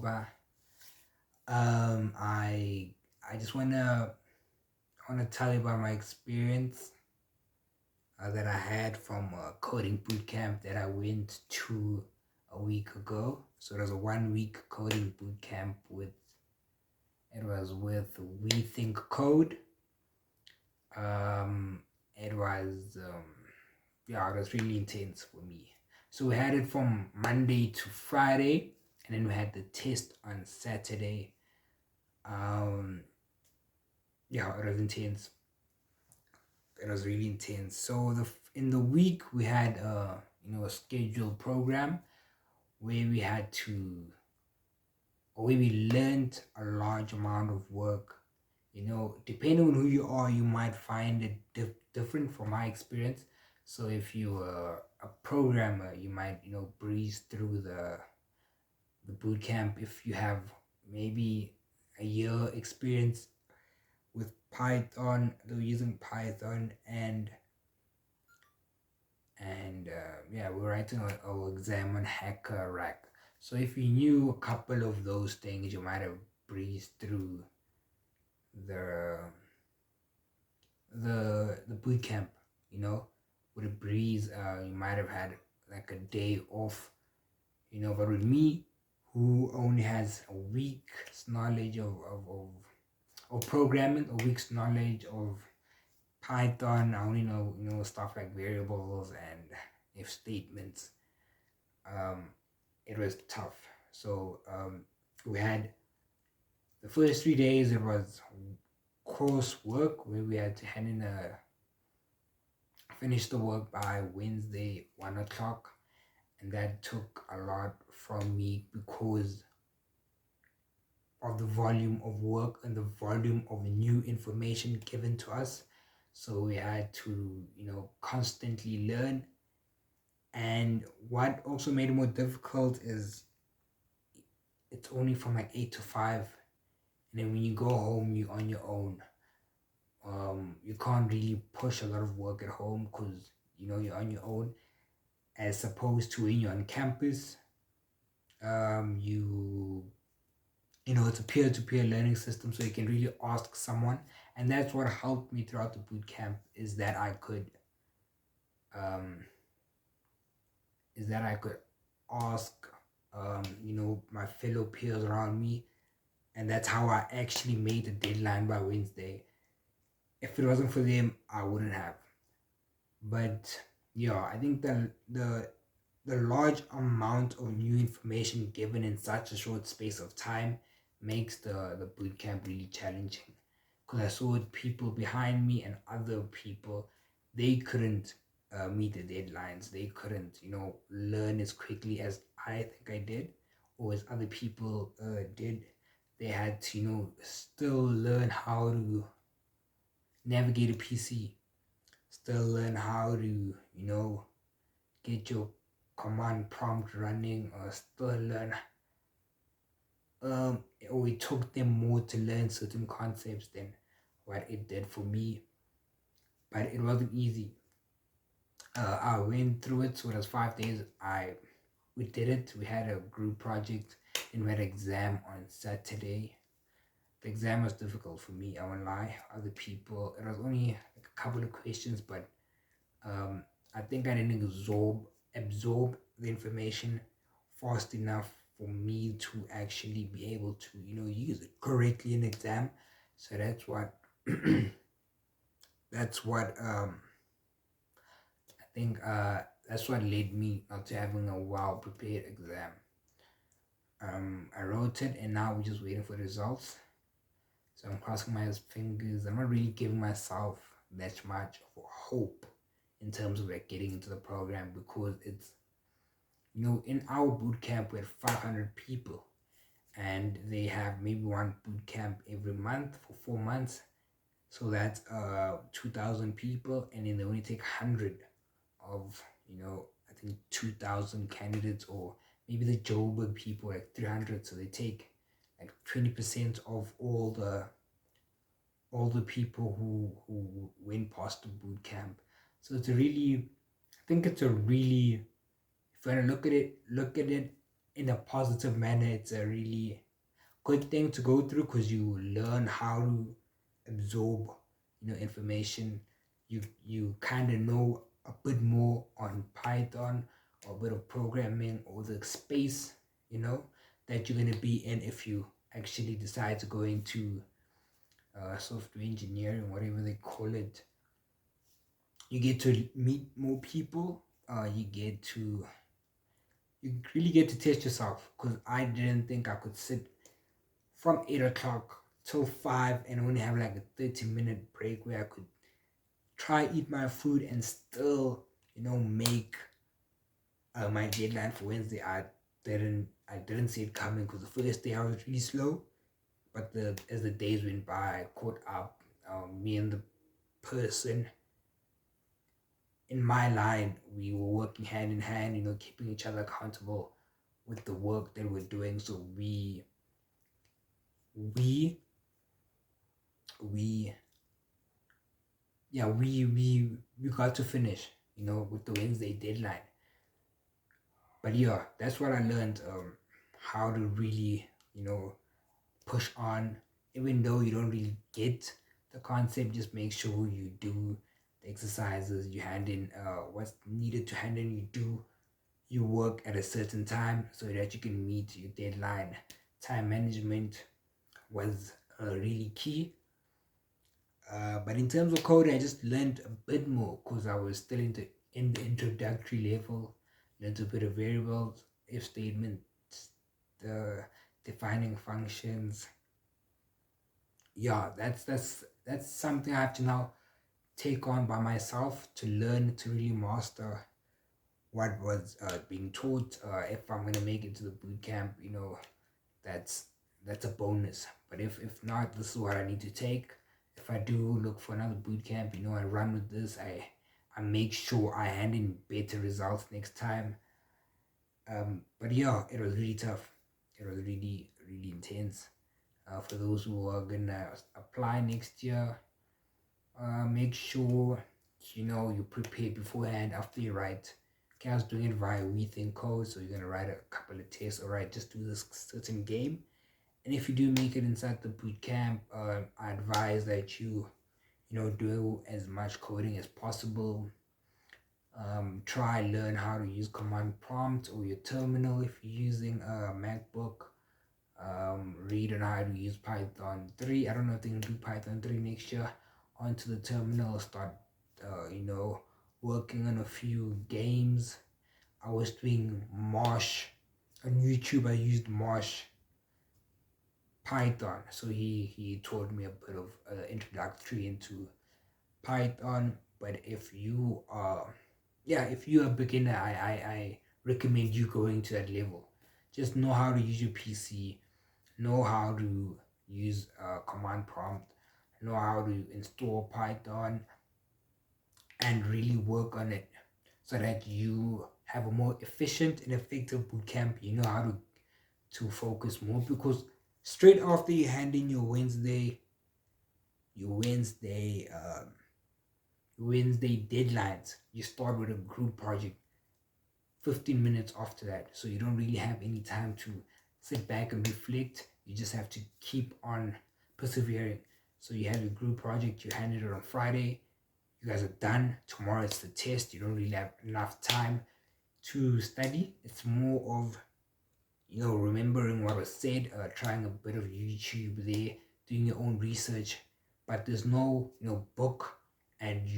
over. I just wanna tell you about my experience that I had from a coding bootcamp that I went to a week ago. So it was a 1 week coding bootcamp with Wethinkcode. Um, it was yeah, it was really intense for me. So we had it from Monday to Friday, and then we had the test on Saturday. Um, yeah, it was intense. It was really intense. So in the week we had a scheduled program where we had to or where we learned a large amount of work. Depending on who you are, you might find it different from my experience. So if you are a programmer, you might breeze through the boot camp. If you have maybe a year experience with Python, they're using Python, and yeah, we're writing our exam on Hacker Rack. So if you knew a couple of those things, you might have breezed through the the boot camp, with a breeze. You might have had like a day off, but with me, who only has a week's knowledge of programming, a week's knowledge of Python, I only know stuff like variables and if statements. Um, it was tough. So we had the first 3 days. It was coursework where we had to hand in finish the work by Wednesday 1 o'clock, and that took a lot from me because of the volume of work and the volume of new information given to us. So we had to constantly learn. And what also made it more difficult is it's only from like 8 to 5, and then when you go home, you're on your own. You can't really push a lot of work at home because you're on your own, as opposed to when you're on campus. It's a peer-to-peer learning system, so you can really ask someone, and that's what helped me throughout the boot camp is that I could um, ask my fellow peers around me, and that's how I actually made the deadline by Wednesday. If it wasn't for them, I wouldn't have. But yeah, I think the large amount of new information given in such a short space of time makes the boot camp really challenging. Because I saw people behind me and other people, they couldn't meet the deadlines. They couldn't, learn as quickly as I think I did, or as other people did. They had to, still learn how to navigate a PC, still learn how to, get your command prompt running, or still learn. Or it took them more to learn certain concepts than what it did for me, but it wasn't easy. I went through it, so it was 5 days. We did it. We had a group project, and we had an exam on Saturday. The exam was difficult for me, I won't lie. Other people, it was only like a couple of questions, but I think I didn't absorb the information fast enough for me to actually be able to use it correctly in exam. So that's what I think that's what led me not to having a well prepared exam. I wrote it, and now we're just waiting for the results. So I'm crossing my fingers. I'm not really giving myself that much of a hope in terms of like getting into the program, because it's in our boot camp we had 500 people, and they have maybe one boot camp every month for 4 months. So that's 2,000 people, and then they only take 100 of I think 2,000 candidates, or maybe the Joburg people like 300. So they take like 20% of all the people who went past the boot camp. So I think it's a really, if you want to look at it in a positive manner. It's a really good thing to go through because you learn how to absorb, information. You kind of know a bit more on Python or a bit of programming or the space, you know, that you're gonna be in if you actually decide to go into software engineering, whatever they call it. You get to meet more people. You really get to test yourself because I didn't think I could sit from 8 o'clock till 5 and only have like a 30-minute break where I could try eat my food and still make my deadline for Wednesday. I didn't see it coming because the first day I was really slow, but as the days went by I caught up. Me and the person in my line, we were working hand in hand, keeping each other accountable with the work that we're doing. So we we yeah we got to finish with the Wednesday deadline. But yeah, that's what I learned, how to really push on. Even though you don't really get the concept, just make sure you do the exercises, you hand in what's needed to hand in, you do your work at a certain time so that you can meet your deadline. Time management was really key. But in terms of coding, I just learned a bit more because I was still in the introductory level. Learned a bit of variables, if statements, the defining functions. Yeah, that's something I have to now take on by myself to learn to really master what was being taught. If I'm gonna make it to the boot camp, that's that's a bonus. But if not, this is what I need to take. If I do look for another boot camp, I run with this. I make sure I hand in better results next time. But yeah, it was really tough. It was really really intense. For those who are gonna apply next year, make sure you prepare beforehand after you write. Okay, I was doing it via Wethinkcode, so you're gonna write a couple of tests. All right, just do this certain game. And if you do make it inside the boot camp, I advise that you do as much coding as possible. Try learn how to use command prompt or your terminal if you're using a MacBook. Read on how to use Python 3. I don't know if they can do Python 3 next year. Onto the terminal, start working on a few games. I was doing Marsh on YouTube. I used Marsh Python. So he taught me a bit of introductory into Python. But if you're a beginner, I recommend you going to that level. Just know how to use your PC, know how to use command prompt, know how to install Python, and really work on it so that you have a more efficient and effective bootcamp. You know how to focus more because straight after you hand in your Wednesday deadlines, you start with a group project 15 minutes after that. So you don't really have any time to sit back and reflect. You just have to keep on persevering. So you have your group project, you handed it on Friday, you guys are done. Tomorrow it's the test. You don't really have enough time to study. It's more of remembering what was said, trying a bit of YouTube there, doing your own research. But there's no book and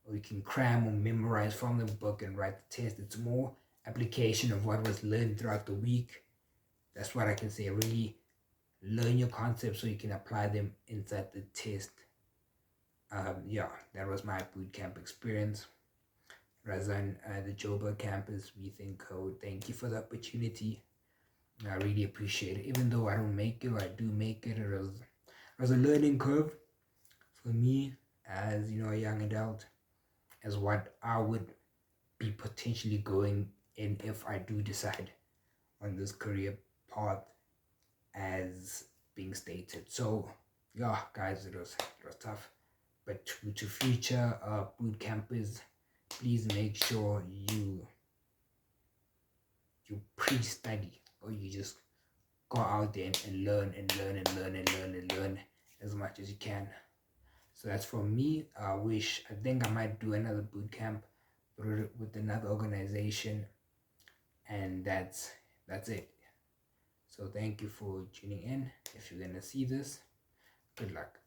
or you can cram or memorize from the book and write the test. It's more application of what was learned throughout the week. That's what I can say. Really learn your concepts so you can apply them inside the test. That was my bootcamp experience. Razan, the Joburg campus, Wethinkcode. Thank you for the opportunity. I really appreciate it. Even though I don't make it, or I do make it. It was a learning curve for me as a young adult, as what I would be potentially going in if I do decide on this career path as being stated. So yeah, guys, it was tough. But to future boot campers, please make sure you you pre-study, or you just go out there and learn and learn and learn and learn and learn as much as you can. So that's from me. I think I might do another boot camp with another organization, and that's it. So thank you for tuning in. If you're gonna see this, good luck.